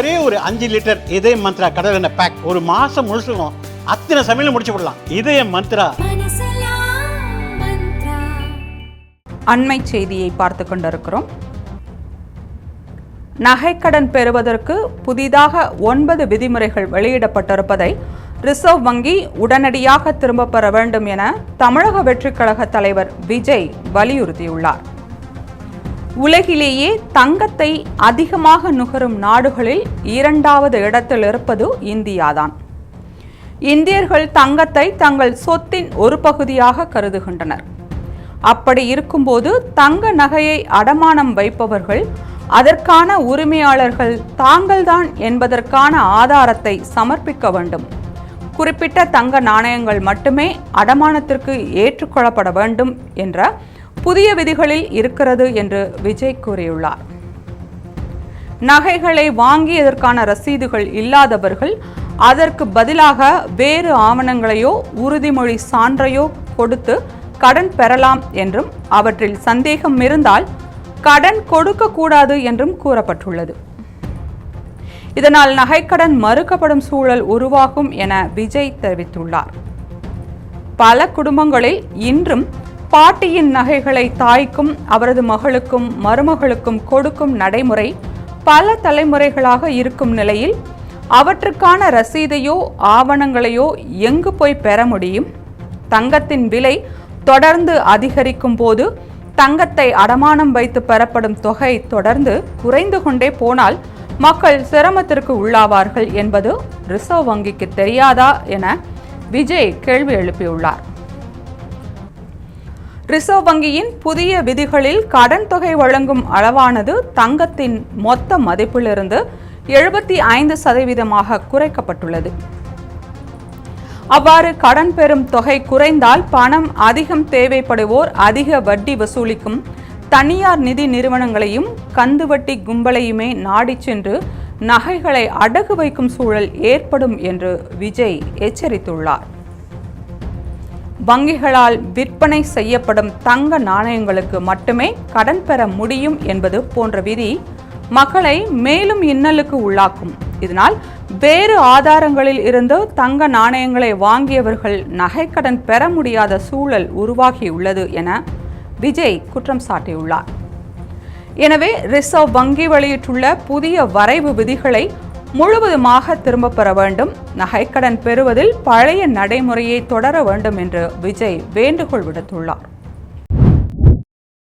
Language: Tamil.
ஒரே ஒரு 5 லிட்டர் இதய மந்த்ரா கடல் எண்ணெய் பேக் ஒரு மாசம் முழுசுக்கும் அத்தனை சமையல் முடிச்சு விடலாம். இதய மந்த்ரா. அண்மை செய்தியை பார்த்து கொண்டிருக்கிறோம். நகைக்கடன் பெறுவதற்கு புதிதாக 9 விதிமுறைகள் வெளியிடப்பட்டிருப்பதை ரிசர்வ் வங்கி உடனடியாக திரும்ப பெற வேண்டும் என தமிழக வெற்றிக் கழக தலைவர் விஜய் வலியுறுத்தியுள்ளார். உலகிலேயே தங்கத்தை அதிகமாக நுகரும் நாடுகளில் 2வது இடத்தில் இருப்பது இந்தியாதான். இந்தியர்கள் தங்கத்தை தங்கள் சொத்தின் ஒரு பகுதியாக கருதுகின்றனர். அப்படி இருக்கும்போது தங்க நகையை அடமானம் வைப்பவர்கள் அதற்கான உரிமையாளர்கள் தாங்கள்தான் என்பதற்கான ஆதாரத்தை சமர்ப்பிக்க வேண்டும். குறிப்பிட்ட தங்க நாணயங்கள் மட்டுமே அடமானத்திற்கு ஏற்றுக்கொள்ளப்பட வேண்டும் என்ற புதிய விதிகளில் இருக்கிறது என்று விஜய் கூறியுள்ளார். நகைகளை வாங்கியதற்கான ரசீதுகள் இல்லாதவர்கள் அதற்கு பதிலாக வேறு ஆவணங்களையோ உறுதிமொழி சான்றையோ கொடுத்து கடன் பெறலாம் என்றும் அவற்றில் சந்தேகம் இருந்தால் கடன் கொடுக்கக்கூடாது என்றும் கூறப்பட்டுள்ளது. இதனால் நகைக்கடன் மறுக்கப்படும் சூழல் உருவாகும் என விஜய் தெரிவித்துள்ளார். பல குடும்பங்களில் இன்றும் பாட்டியின் நகைகளை தாய்க்கும் அவரது மகளுக்கும் மருமகளுக்கும் கொடுக்கும் நடைமுறை பல தலைமுறைகளாக இருக்கும் நிலையில் அவற்றுக்கான ரசீதையோ ஆவணங்களையோ எங்கு போய் பெற முடியும்? தங்கத்தின் விலை தொடர்ந்து அதிகரிக்கும் போது தங்கத்தை அடமானம் வைத்து பெறப்படும் தொகை தொடர்ந்து குறைந்து கொண்டே போனால் மக்கள் சிரமத்திற்கு உள்ளாவார்கள் என்பது ரிசர்வ் வங்கிக்கு தெரியாதா என விஜய் கேள்வி எழுப்பியுள்ளார். ரிசர்வ் வங்கியின் புதிய விதிகளில் கடன் தொகை வழங்கும் அளவானது தங்கத்தின் மொத்த மதிப்பிலிருந்து 75% குறைக்கப்பட்டுள்ளது. அவ்வாறு கடன் பெறும் தொகை குறைந்தால் பணம் அதிகம் தேவைப்படுவோர் அதிக வட்டி வசூலிக்கும் தனியார் நிதி நிறுவனங்களையும் கந்துவட்டி கும்பலையுமே நாடி சென்று நகைகளை அடகு வைக்கும் சூழல் ஏற்படும் என்று விஜய் எச்சரித்துள்ளார். வங்கிகளால் விற்பனை செய்யப்படும் தங்க நாணயங்களுக்கு மட்டுமே கடன் பெற முடியும் என்பது போன்ற விதி மக்களை மேலும் இன்னலுக்கு உள்ளாக்கும். இதனால் வேறு ஆதாரங்களில் இருந்து தங்க நாணயங்களை வாங்கியவர்கள் நகைக்கடன் பெற முடியாத சூழல் உருவாகியுள்ளது என விஜய் குற்றம் சாட்டியுள்ளார். எனவே ரிசர்வ் வங்கி வெளியிட்டுள்ள புதிய வரைவு விதிகளை முழுவதுமாக திரும்ப பெற வேண்டும். நகைக்கடன் பெறுவதில் பழைய நடைமுறையை தொடர வேண்டும் என்று விஜய் வேண்டுகோள் விடுத்துள்ளார்.